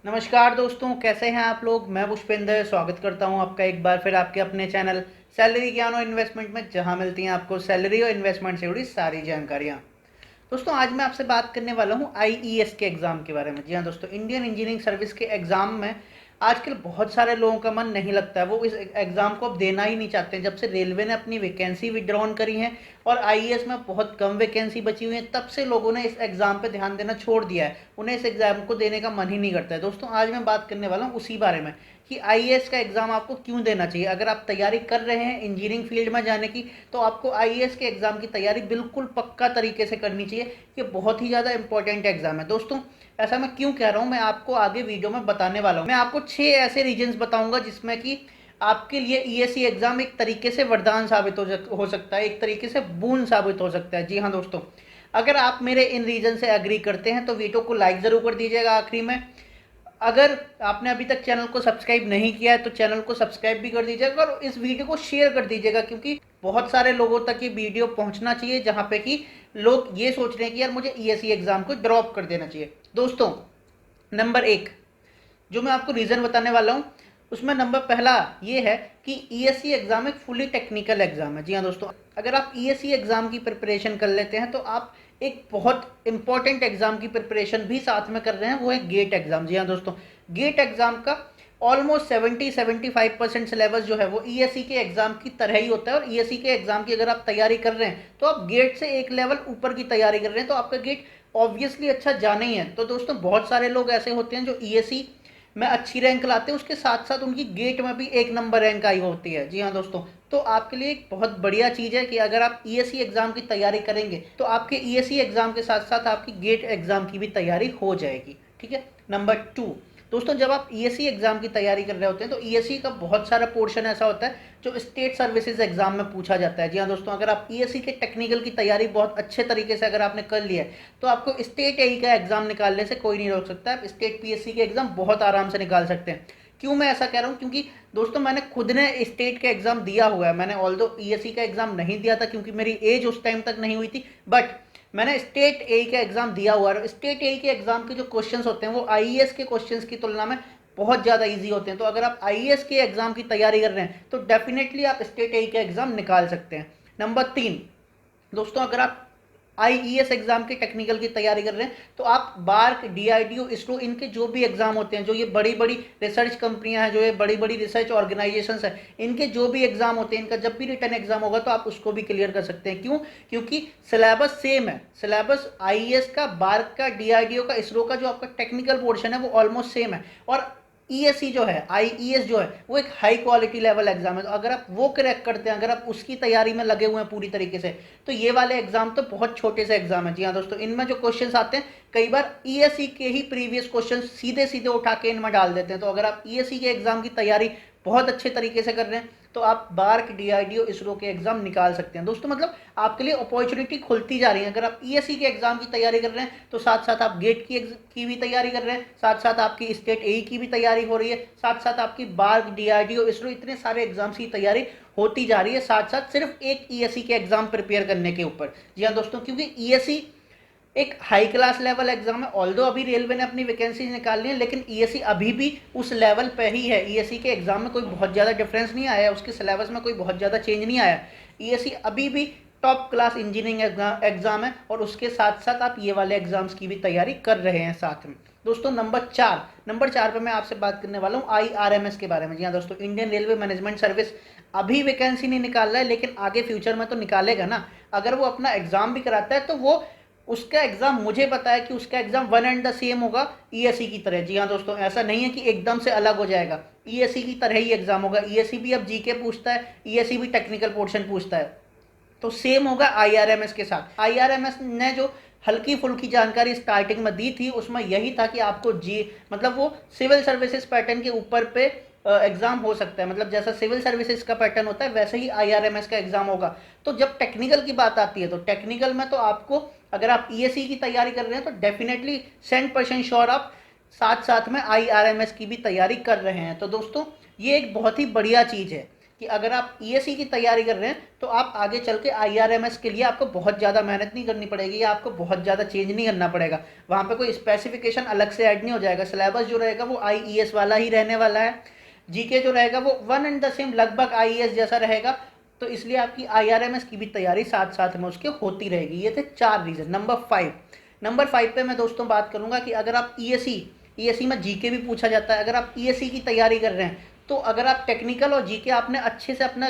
नमस्कार दोस्तों, कैसे हैं आप लोग। मैं पुष्पेंद्र स्वागत करता हूं आपका एक बार फिर आपके अपने चैनल सैलरी ज्ञान और इन्वेस्टमेंट में, जहां मिलती हैं आपको सैलरी और इन्वेस्टमेंट से जुड़ी सारी जानकारियां। दोस्तों, आज मैं आपसे बात करने वाला हूं आईईएस के एग्ज़ाम के बारे में। जी हाँ दोस्तों, इंडियन इंजीनियरिंग सर्विस के एग्ज़ाम में आजकल बहुत सारे लोगों का मन नहीं लगता है, वो इस एग्ज़ाम को अब देना ही नहीं चाहते हैं। जब से रेलवे ने अपनी वैकेंसी विड्रॉन करी है और आईएएस में बहुत कम वैकेंसी बची हुई है, तब से लोगों ने इस एग्ज़ाम पे ध्यान देना छोड़ दिया है। उन्हें इस एग्ज़ाम को देने का मन ही नहीं करता है। दोस्तों, आज मैं बात करने वाला हूँ उसी बारे में कि आईएएस का एग्ज़ाम आपको क्यों देना चाहिए। अगर आप तैयारी कर रहे हैं इंजीनियरिंग फील्ड में जाने की, तो आपको आईएएस के एग्ज़ाम की तैयारी बिल्कुल पक्का तरीके से करनी चाहिए। ये बहुत ही ज़्यादा इंपॉर्टेंट एग्ज़ाम है। दोस्तों, ऐसा मैं क्यों कह रहा हूँ, मैं आपको आगे वीडियो में बताने वाला हूँ। मैं आपको 6 ऐसे रीजंस बताऊंगा जिसमें कि आपके लिए ईएससी एग्ज़ाम एक तरीके से वरदान साबित हो सकता है, एक तरीके से बून साबित हो सकता है। जी हाँ दोस्तों, अगर आप मेरे इन रीजन से एग्री करते हैं तो वीडियो को लाइक ज़रूर कर दीजिएगा आखिरी में। अगर आपने अभी तक चैनल को सब्सक्राइब नहीं किया है तो चैनल को सब्सक्राइब भी कर दीजिएगा और इस वीडियो को शेयर कर दीजिएगा, क्योंकि बहुत सारे लोगों तक ये वीडियो पहुंचना चाहिए जहां पे कि लोग ये सोच रहे हैं कि यार मुझे ईएससी एग्ज़ाम को ड्रॉप कर देना चाहिए। दोस्तों, नंबर 1 जो मैं आपको रीज़न बताने वाला हूँ, उसमें नंबर पहला ये है कि ईएससी एग्ज़ाम एक फुली टेक्निकल एग्ज़ाम है। जी हाँ दोस्तों, अगर आप ईएससी एग्ज़ाम की प्रिपरेशन कर लेते हैं तो आप एक बहुत इंपॉर्टेंट एग्ज़ाम की प्रिपरेशन भी साथ में कर रहे हैं, वो है गेट एग्ज़ाम। जी हाँ दोस्तों, गेट एग्ज़ाम का ऑलमोस्ट 70-75% सिलेबस जो है वो ईएससी के एग्ज़ाम की तरह ही होता है। और ईएससी के एग्ज़ाम की अगर आप तैयारी कर रहे हैं तो आप गेट से एक लेवल ऊपर की तैयारी कर रहे हैं, तो आपका गेट ऑब्वियसली अच्छा जाना ही है। तो दोस्तों, बहुत सारे लोग ऐसे होते हैं जो ईएससी में अच्छी रैंक लाते हैं, उसके साथ साथ उनकी गेट में भी एक नंबर रैंक आई होती है। जी हाँ दोस्तों, तो आपके लिए एक बहुत बढ़िया चीज़ है कि अगर आप ईएससी एग्ज़ाम की तैयारी करेंगे तो आपके ईएससी एग्ज़ाम के साथ साथ आपकी गेट एग्ज़ाम की भी तैयारी हो जाएगी। ठीक है। नंबर 2, दोस्तों, जब आप ईएससी एग्ज़ाम की तैयारी कर रहे होते हैं तो ईएससी का बहुत सारा पोर्शन ऐसा होता है जो स्टेट सर्विसेज एग्ज़ाम में पूछा जाता है। जी हाँ दोस्तों, अगर आप ईएससी के टेक्निकल की तैयारी बहुत अच्छे तरीके से अगर आपने कर लिया है तो आपको स्टेट एई का एग्ज़ाम निकालने से कोई नहीं रोक सकता। आप स्टेट पीएससी के एग्ज़ाम बहुत आराम से निकाल सकते हैं। क्यों मैं ऐसा कह रहा हूँ, क्योंकि दोस्तों मैंने खुद ने स्टेट का एग्ज़ाम दिया हुआ है। मैंने ऑल्दो ईएससी का एग्ज़ाम नहीं दिया था क्योंकि मेरी एज उस टाइम तक नहीं हुई थी, बट मैंने स्टेट एई का एग्ज़ाम दिया हुआ है। स्टेट एई के एग्ज़ाम के जो क्वेश्चंस होते हैं वो आईएएस के क्वेश्चंस की तुलना में बहुत ज़्यादा इजी होते हैं। तो अगर आप आईएएस के एग्ज़ाम की तैयारी कर रहे हैं तो डेफिनेटली आप स्टेट एई का एग्ज़ाम निकाल सकते हैं। नंबर 3, दोस्तों, अगर आप आईईएस एग्जाम के टेक्निकल की तैयारी कर रहे हैं तो आप बार्क, डीआरडीओ, इसरो, इनके जो भी एग्जाम होते हैं, जो ये बड़ी बड़ी रिसर्च कंपनियां हैं, जो ये बड़ी बड़ी रिसर्च ऑर्गेनाइजेशंस हैं, इनके जो भी एग्जाम होते हैं, इनका जब भी रिटर्न एग्जाम होगा तो आप उसको भी क्लियर कर सकते हैं। क्यों? क्योंकि सिलेबस सेम है। सिलेबस आईईएस का, बार्क का, डीआरडीओ का, इसरो का जो आपका टेक्निकल पोर्शन है वो ऑलमोस्ट सेम है। और ईएससी जो है, आईईएस जो है, वो एक हाई क्वालिटी लेवल एग्जाम है। तो अगर आप वो क्रैक करते हैं, अगर आप उसकी तैयारी में लगे हुए हैं पूरी तरीके से, तो ये वाले एग्जाम तो बहुत छोटे से एग्जाम है। जी हाँ दोस्तों, इनमें जो क्वेश्चंस आते हैं कई बार ईएससी के ही प्रीवियस क्वेश्चन सीधे सीधे उठा के इनमें डाल देते हैं। तो अगर आप ईएससी के एग्जाम की तैयारी बहुत अच्छे तरीके से कर रहे हैं तो आप बार्क, डीआरडीओ, इसरो के एग्जाम निकाल सकते हैं। दोस्तों, मतलब आपके लिए अपॉर्चुनिटी खुलती जा रही है। अगर आप ईएससी के एग्जाम की तैयारी कर रहे हैं तो साथ साथ आप गेट की भी तैयारी कर रहे हैं, साथ साथ आपकी स्टेट एई की भी तैयारी हो रही है, साथ साथ आपकी बार्क, डीआरडीओ, इसरो, इतने सारे एग्जाम्स की तैयारी होती जा रही है, साथ साथ सिर्फ एक ईएससी के एग्जाम प्रिपेयर करने के ऊपर। जी हाँ दोस्तों, क्योंकि ईएससी एक हाई क्लास लेवल एग्जाम है। ऑल्दो अभी रेलवे ने अपनी वैकेंसी निकाल ली है, लेकिन ईएससी अभी भी उस लेवल पे ही है। ईएससी के एग्जाम में कोई बहुत ज़्यादा डिफरेंस नहीं आया है, उसके सिलेबस में कोई बहुत ज़्यादा चेंज नहीं आया। ईएससी अभी भी टॉप क्लास इंजीनियरिंग एग्जाम है और उसके साथ साथ आप ये वाले एग्जाम्स की भी तैयारी कर रहे हैं साथ में। दोस्तों, नंबर 4 पे मैं आपसे बात करने वाला हूँ आईआरएमएस के बारे में। जी हाँ दोस्तों, इंडियन रेलवे मैनेजमेंट सर्विस अभी वैकेंसी नहीं निकाल रहा है, लेकिन आगे फ्यूचर में तो निकालेगा ना। अगर वो अपना एग्जाम भी कराता है तो वो उसका एग्जाम, मुझे पता है कि उसका exam one and the same होगा ईएससी की तरह। जी हाँ दोस्तों, ऐसा नहीं है कि एकदम से अलग हो जाएगा, ईएससी की तरह ही एग्जाम होगा। ईएससी भी अब जीके पूछता है, ईएससी भी टेक्निकल पोर्शन पूछता है, तो सेम होगा आईआरएमएस के साथ। आईआरएमएस ने जो हल्की फुल्की जानकारी स्टार्टिंग में दी थी उसमें यही था कि आपको जी, मतलब वो सिविल सर्विसेज पैटर्न के ऊपर पे एग्जाम हो सकता है। मतलब जैसा सिविल सर्विसेज का पैटर्न होता है वैसे ही आईआरएमएस का एग्जाम होगा। तो जब टेक्निकल की बात आती है तो टेक्निकल में तो आपको, अगर आप ईएससी की तैयारी कर रहे हैं तो डेफिनेटली 100% श्योर आप साथ साथ में आईआरएमएस की भी तैयारी कर रहे हैं। तो दोस्तों, ये एक बहुत ही बढ़िया चीज़ है कि अगर आप ईएसई की तैयारी कर रहे हैं तो आप आगे चल के आईआरएमएस के लिए आपको बहुत ज़्यादा मेहनत नहीं करनी पड़ेगी या आपको बहुत ज़्यादा चेंज नहीं करना पड़ेगा। वहाँ पे कोई स्पेसिफिकेशन अलग से ऐड नहीं हो जाएगा। सिलेबस जो रहेगा वो आईईएस वाला ही रहने वाला है। जीके जो रहेगा वो वन एंड द सेम लगभग आईईएस जैसा रहेगा। तो इसलिए आपकी आईआरएमएस की भी तैयारी साथ साथ में उसके होती रहेगी। ये थे 4 रीज़न। नंबर 5 पे मैं दोस्तों बात करूंगा कि अगर आप ईएसई में जीके भी पूछा जाता है। अगर आप ईएसई की तैयारी कर रहे हैं तो अगर आप टेक्निकल और जीके आपने अच्छे से अपना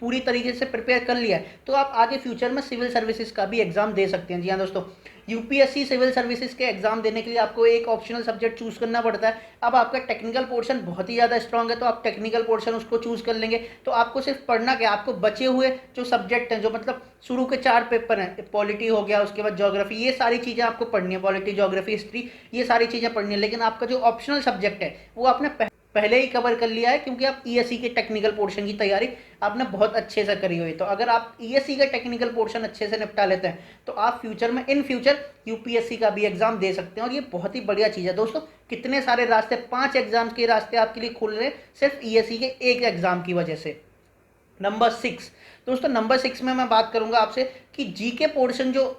पूरी तरीके से प्रिपेयर कर लिया है तो आप आगे फ्यूचर में सिविल सर्विसेज का भी एग्जाम दे सकते हैं। जी हाँ दोस्तों, यूपीएससी सिविल सर्विसेज के एग्जाम देने के लिए आपको एक ऑप्शनल सब्जेक्ट चूज करना पड़ता है। अब आपका टेक्निकल पोर्शन बहुत ही ज़्यादा स्ट्रांग है तो आप टेक्निकल पोर्शन उसको चूज कर लेंगे। तो आपको सिर्फ पढ़ना क्या, आपको बचे हुए जो सब्जेक्ट हैं, जो मतलब शुरू के 4 पेपर हैं, पॉलिटी हो गया, उसके बाद ज्योग्राफी, ये सारी चीज़ें आपको पढ़नी है, पॉलिटी, ज्योग्राफी, हिस्ट्री, ये सारी चीज़ें पढ़नी है। लेकिन आपका जो ऑप्शनल सब्जेक्ट है वो आपने पहले ही कवर कर लिया है क्योंकि आप ईएससी के टेक्निकल पोर्शन की तैयारी आपने बहुत अच्छे से करी हुई। तो अगर आप ईएससी का टेक्निकल पोर्शन अच्छे से निपटा लेते हैं तो आप इन फ्यूचर यूपीएससी का भी एग्जाम दे सकते हैं और ये बहुत ही बढ़िया चीज़ है। दोस्तों कितने सारे रास्ते, 5 एग्जाम के रास्ते आपके लिए खुल रहे हैं सिर्फ ईएससी के एक एग्जाम की वजह से। नंबर 6 में मैं बात करूंगा आपसे कि जीके पोर्शन जो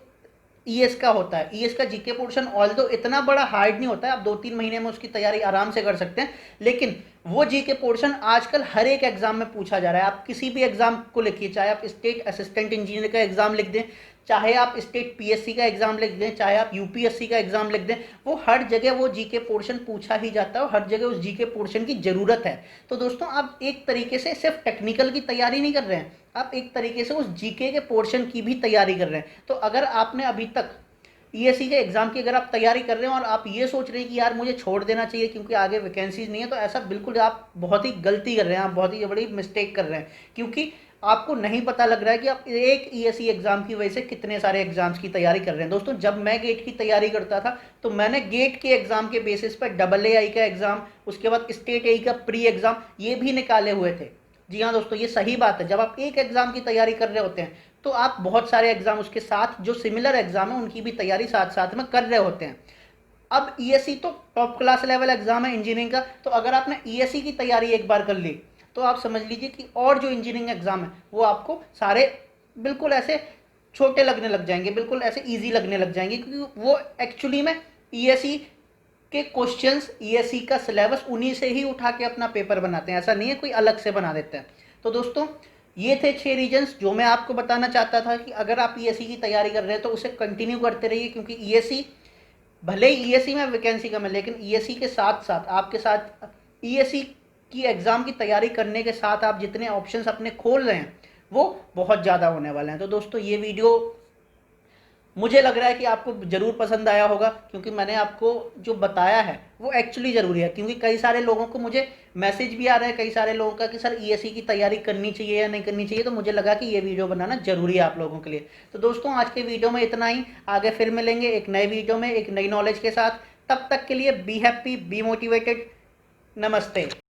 ईएस का होता है, ईएस का जीके पोर्शन ऑल्दो इतना बड़ा हार्ड नहीं होता है, आप 2-3 महीने में उसकी तैयारी आराम से कर सकते हैं। लेकिन वो जीके पोर्शन आजकल हर एक एग्जाम में पूछा जा रहा है। आप किसी भी एग्जाम को लिखिए, चाहे आप स्टेट असिस्टेंट इंजीनियर का एग्जाम लिख दें, चाहे आप स्टेट पीएससी का एग्जाम लिख दें, चाहे आप यूपीएससी का एग्जाम लिख दें, वो हर जगह वो जीके पोर्शन पूछा ही जाता है और हर जगह उस जीके पोर्शन की जरूरत है। तो दोस्तों आप एक तरीके से सिर्फ टेक्निकल की तैयारी नहीं कर रहे हैं, आप एक तरीके से उस जीके के पोर्शन की भी तैयारी कर रहे हैं। तो अगर आपने अभी तक ईएससी के एग्जाम की अगर आप तैयारी कर रहे हैं और आप ये सोच रहे हैं कि यार मुझे छोड़ देना चाहिए क्योंकि आगे वैकेंसीज नहीं है, तो ऐसा बिल्कुल आप बहुत ही गलती कर रहे हैं, आप बहुत ही बड़ी मिस्टेक कर रहे हैं। क्योंकि आपको नहीं पता लग रहा है कि आप एक ईएससी एग्जाम की वजह से कितने सारे एग्जाम्स की तैयारी कर रहे हैं। दोस्तों जब मैं गेट की तैयारी करता था तो मैंने गेट के एग्जाम के बेसिस पर AA का एग्जाम, उसके बाद स्टेट AI का प्री एग्जाम ये भी निकाले हुए थे। जी हाँ दोस्तों, ये सही बात है। जब आप एक एग्जाम की तैयारी कर रहे होते हैं तो आप बहुत सारे एग्जाम उसके साथ जो सिमिलर एग्जाम है उनकी भी तैयारी साथ साथ में कर रहे होते हैं। अब ईएससी तो टॉप क्लास लेवल एग्जाम है इंजीनियरिंग का, तो अगर आपने ईएससी की तैयारी एक बार कर ली तो आप समझ लीजिए कि और जो इंजीनियरिंग एग्जाम है वो आपको सारे बिल्कुल ऐसे छोटे लगने लग जाएंगे, बिल्कुल ऐसे ईजी लगने लग जाएंगे, क्योंकि वो एक्चुअली में ईएससी के क्वेश्चंस, ईएससी का सिलेबस उन्हीं से ही उठा के अपना पेपर बनाते हैं, ऐसा नहीं है कोई अलग से बना देता है। तो दोस्तों ये थे 6 रीजंस जो मैं आपको बताना चाहता था कि अगर आप ईएससी की तैयारी कर रहे हैं तो उसे कंटिन्यू करते रहिए, क्योंकि ईएससी भले ही ईएससी में वैकेंसी कम है लेकिन ईएससी के साथ साथ आपके साथ ईएससी की एग्ज़ाम की तैयारी करने के साथ आप जितने ऑप्शंस अपने खोल रहे हैं वो बहुत ज़्यादा होने वाले हैं। तो दोस्तों ये वीडियो मुझे लग रहा है कि आपको ज़रूर पसंद आया होगा, क्योंकि मैंने आपको जो बताया है वो एक्चुअली ज़रूरी है। क्योंकि कई सारे लोगों को मुझे मैसेज भी आ रहा है, कई सारे लोगों का, कि सर ईएससी की तैयारी करनी चाहिए या नहीं करनी चाहिए, तो मुझे लगा कि ये वीडियो बनाना ज़रूरी है आप लोगों के लिए। तो दोस्तों आज के वीडियो में इतना ही, आगे फिर मिलेंगे एक नए वीडियो में एक नई नॉलेज के साथ। तब तक के लिए बी हैप्पी, बी मोटिवेटेड, नमस्ते।